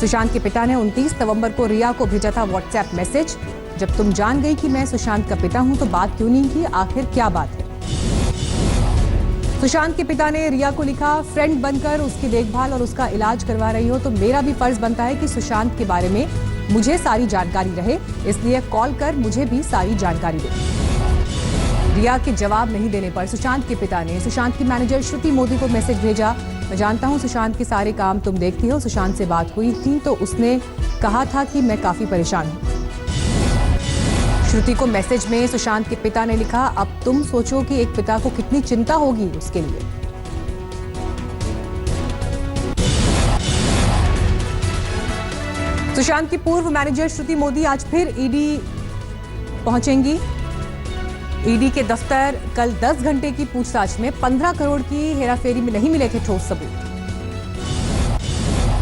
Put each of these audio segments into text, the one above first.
सुशांत के पिता ने 29 नवंबर को रिया को भेजा था व्हाट्सएप मैसेज, जब तुम जान गई कि मैं सुशांत का पिता हूं तो बात क्यों नहीं की, आखिर क्या बात है। सुशांत के पिता ने रिया को लिखा, फ्रेंड बनकर उसकी देखभाल और उसका इलाज करवा रही हो तो मेरा भी फर्ज बनता है कि सुशांत के बारे में मुझे सारी जानकारी रहे, इसलिए कॉल कर मुझे भी सारी जानकारी दो। रिया के जवाब नहीं देने पर सुशांत के पिता ने सुशांत की मैनेजर श्रुति मोदी को मैसेज भेजा, मैं जानता हूं सुशांत के सारे काम तुम देखती हो, सुशांत से बात हुई थी तो उसने कहा था कि मैं काफी परेशान हूं। श्रुति को मैसेज में सुशांत के पिता ने लिखा, अब तुम सोचो कि एक पिता को कितनी चिंता होगी उसके लिए। सुशांत की पूर्व मैनेजर श्रुति मोदी आज फिर ईडी पहुंचेंगी। ईडी के दफ्तर कल 10 घंटे की पूछताछ में 15 करोड़ की हेराफेरी में नहीं मिले थे ठोस सबूत।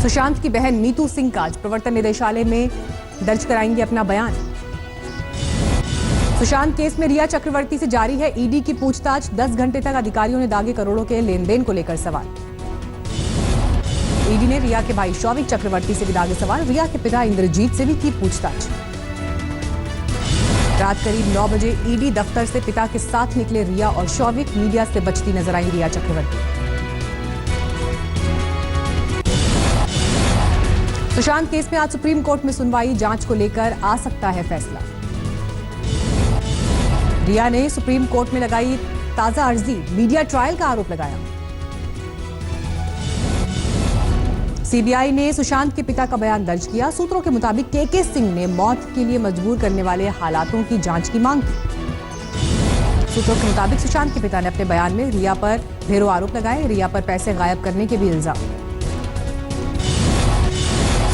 सुशांत की बहन नीतू सिंह का आज प्रवर्तन निदेशालय में दर्ज कराएंगे अपना बयान। सुशांत केस में रिया चक्रवर्ती से जारी है ईडी की पूछताछ, 10 घंटे तक अधिकारियों ने दागे करोड़ों के लेन देन को लेकर सवाल। ईडी ने रिया के भाई शौविक चक्रवर्ती से भी दागे सवाल, रिया के पिता इंद्रजीत से भी की पूछताछ। रात करीब 9 बजे ईडी दफ्तर से पिता के साथ निकले रिया और शौविक, मीडिया से बचती नजर आई रिया चक्रवर्ती। सुशांत केस में आज सुप्रीम कोर्ट में सुनवाई, जांच को लेकर आ सकता है फैसला। रिया ने सुप्रीम कोर्ट में लगाई ताजा अर्जी, मीडिया ट्रायल का आरोप लगाया। सीबीआई ने सुशांत के पिता का बयान दर्ज किया, सूत्रों के मुताबिक के सिंह ने मौत के लिए मजबूर करने वाले हालातों की जांच की मांग की। सूत्रों के मुताबिक सुशांत के पिता ने अपने बयान में रिया पर ढेरों आरोप लगाए, रिया पर पैसे गायब करने के भी इल्जाम।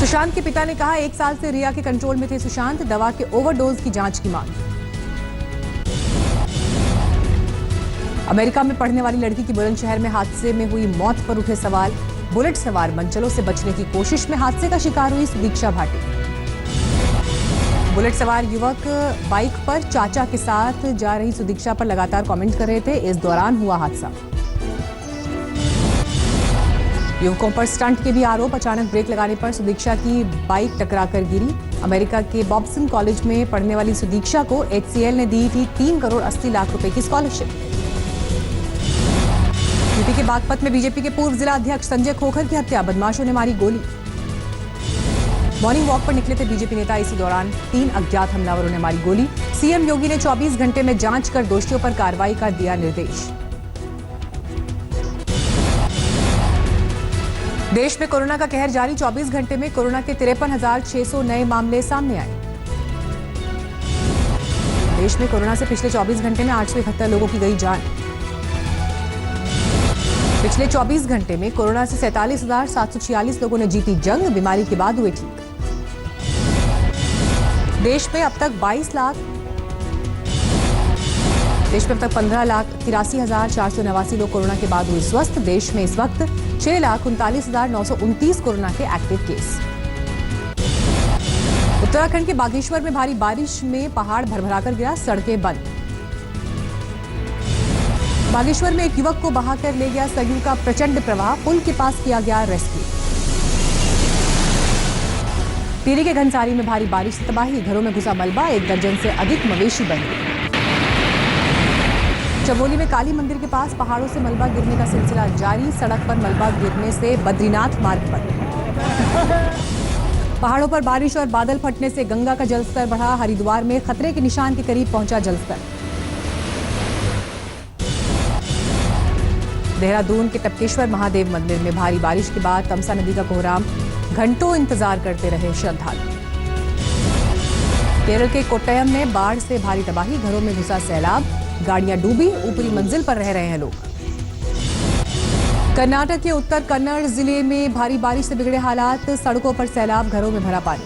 सुशांत के पिता ने कहा, 1 साल से रिया के कंट्रोल में थे सुशांत, दवा के ओवरडोज की जांच की मांग। अमेरिका में पढ़ने वाली लड़की की बुलंदशहर में हादसे में हुई मौत पर उठे सवाल, बुलेट सवार मंचलों से बचने की कोशिश में हादसे का शिकार हुई सुदीक्षा भाटी। बुलेट सवार युवक बाइक पर चाचा के साथ जा रही सुदीक्षा पर लगातार कमेंट कर रहे थे, इस दौरान हुआ हादसा। युवकों पर स्टंट के भी आरोप, अचानक ब्रेक लगाने पर सुदीक्षा की बाइक टकराकर गिरी। अमेरिका के बॉब्सन कॉलेज में पढ़ने वाली सुदीक्षा को HCL ने दी थी 3 करोड़ 80 लाख रुपए की स्कॉलरशिप। यूपी के बागपत में बीजेपी के पूर्व जिला अध्यक्ष संजय खोखर की हत्या, बदमाशों ने मारी गोली। मॉर्निंग वॉक पर निकले थे बीजेपी नेता, इसी दौरान 3 अज्ञात हमलावरों ने मारी गोली। सीएम योगी ने 24 घंटे में जांच कर दोषियों पर कार्रवाई का दिया निर्देश। देश में कोरोना का कहर जारी, 24 घंटे में कोरोना के 53,600 नए मामले सामने आए। देश में कोरोना से पिछले 24 घंटे में 871 लोगों की गई जान। पिछले 24 घंटे में कोरोना से 47,746 लोगों ने जीती जंग, बीमारी के बाद हुए ठीक। देश में अब तक 15,83,489 लोग कोरोना के बाद हुए स्वस्थ। देश में इस वक्त 6,39,929 कोरोना के एक्टिव केस। उत्तराखंड के बागेश्वर में भारी बारिश में पहाड़ भरभराकर गिरा, सड़कें बंद। बागेश्वर में एक युवक को बहाकर ले गया सरयू का प्रचंड प्रवाह, पुल के पास किया गया रेस्क्यू। टिहरी के घनसारी में भारी बारिश से तबाही, घरों में घुसा मलबा, 1 दर्जन से अधिक मवेशी बन गए। चमोली में काली मंदिर के पास पहाड़ों से मलबा गिरने का सिलसिला जारी, सड़क पर मलबा गिरने से बद्रीनाथ मार्ग बंद। पहाड़ों पर बारिश और बादल फटने से गंगा का जलस्तर बढ़ा, हरिद्वार में खतरे के निशान के करीब पहुंचा जलस्तर। देहरादून के टपकेश्वर महादेव मंदिर में भारी बारिश के बाद तमसा नदी का कोहराम, घंटों इंतजार करते रहे श्रद्धालु। केरल के कोट्टयम में बाढ़ से भारी तबाही, घरों में घुसा सैलाब, गाड़ियां डूबी, ऊपरी मंजिल पर रह रहे हैं लोग। कर्नाटक के उत्तर कन्नड़ जिले में भारी बारिश से बिगड़े हालात, सड़कों पर सैलाब, घरों में भरा पानी।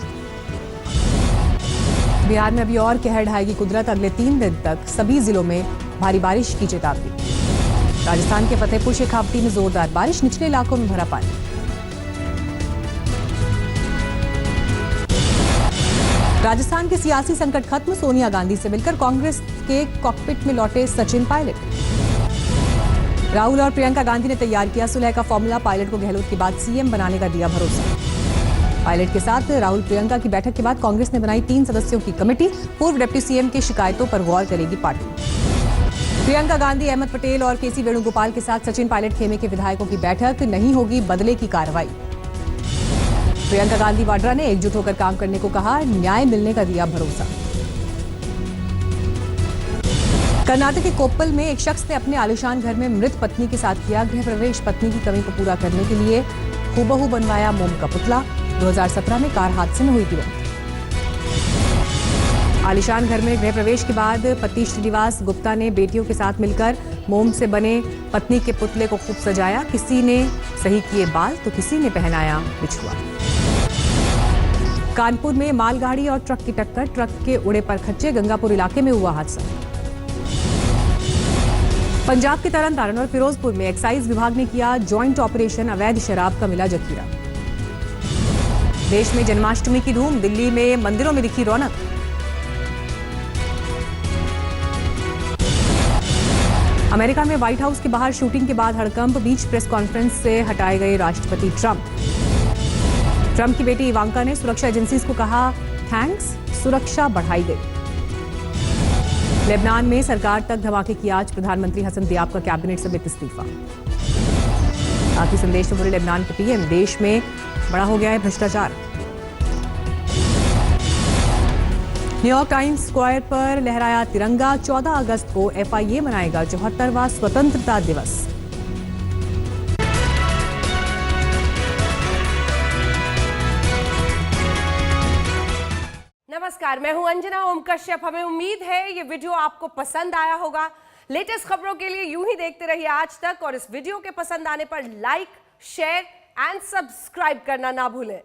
बिहार में अभी और कहर ढाएगी कुदरत, अगले 3 दिन तक सभी जिलों में भारी बारिश की चेतावनी। राजस्थान के फतेहपुर शेखावटी में जोरदार बारिश, निचले इलाकों में भरा पानी। राजस्थान के सियासी संकट खत्म, सोनिया गांधी से मिलकर कांग्रेस के कॉकपिट में लौटे सचिन पायलट। राहुल और प्रियंका गांधी ने तैयार किया सुलह का फॉर्मूला, पायलट को गहलोत के बाद सीएम बनाने का दिया भरोसा। पायलट के साथ राहुल प्रियंका की बैठक के बाद कांग्रेस ने बनाई 3 सदस्यों की कमेटी। पूर्व डिप्टी सीएम की शिकायतों पर गौर करेगी पार्टी। प्रियंका गांधी, अहमद पटेल और केसी वेणुगोपाल के साथ सचिन पायलट खेमे के विधायकों की बैठक। नहीं होगी बदले की कार्रवाई। प्रियंका गांधी वाड्रा ने एकजुट होकर काम करने को कहा, न्याय मिलने का दिया भरोसा। कर्नाटक के कोप्पल में एक शख्स ने अपने आलीशान घर में मृत पत्नी के साथ किया गृह प्रवेश। पत्नी की कमी को पूरा करने के लिए हूबहू बनवाया मोम का पुतला। 2017 में कार हादसे में हुई थी मौत। आलीशान घर में गृह प्रवेश के बाद पति श्रीनिवास गुप्ता ने बेटियों के साथ मिलकर मोम से बने पत्नी के पुतले को खूब सजाया। किसी ने सही किए बाल तो किसी ने पहनाया बिछुआ। कानपुर में मालगाड़ी और ट्रक की टक्कर, ट्रक के उड़े पर खच्चे। गंगापुर इलाके में हुआ हादसा। पंजाब के तरनतारन और फिरोजपुर में एक्साइज विभाग ने किया ज्वाइंट ऑपरेशन। अवैध शराब का मिला जखीरा। देश में जन्माष्टमी की धूम, दिल्ली में मंदिरों में दिखी रौनक। अमेरिका में व्हाइट हाउस के बाहर शूटिंग के बाद हड़कंप। बीच प्रेस कॉन्फ्रेंस से हटाए गए राष्ट्रपति ट्रंप की बेटी इवांका ने सुरक्षा एजेंसीज को कहा थैंक्स, सुरक्षा बढ़ाई गई। लेबनान में सरकार तक धमाके की आज। प्रधानमंत्री हसन दियाब का कैबिनेट समेत इस्तीफा। आखिरी संदेश में बोले लेबनान के पीएम, देश में बड़ा हो गया है भ्रष्टाचार। न्यूयॉर्क टाइम्स स्क्वायर पर लहराया तिरंगा। 14 अगस्त को FIA मनाएगा 74वां स्वतंत्रता दिवस। नमस्कार, मैं हूं अंजना ओम कश्यप। हमें उम्मीद है ये वीडियो आपको पसंद आया होगा। लेटेस्ट खबरों के लिए यूं ही देखते रहिए आज तक और इस वीडियो के पसंद आने पर लाइक, शेयर एंड सब्सक्राइब करना ना भूलें।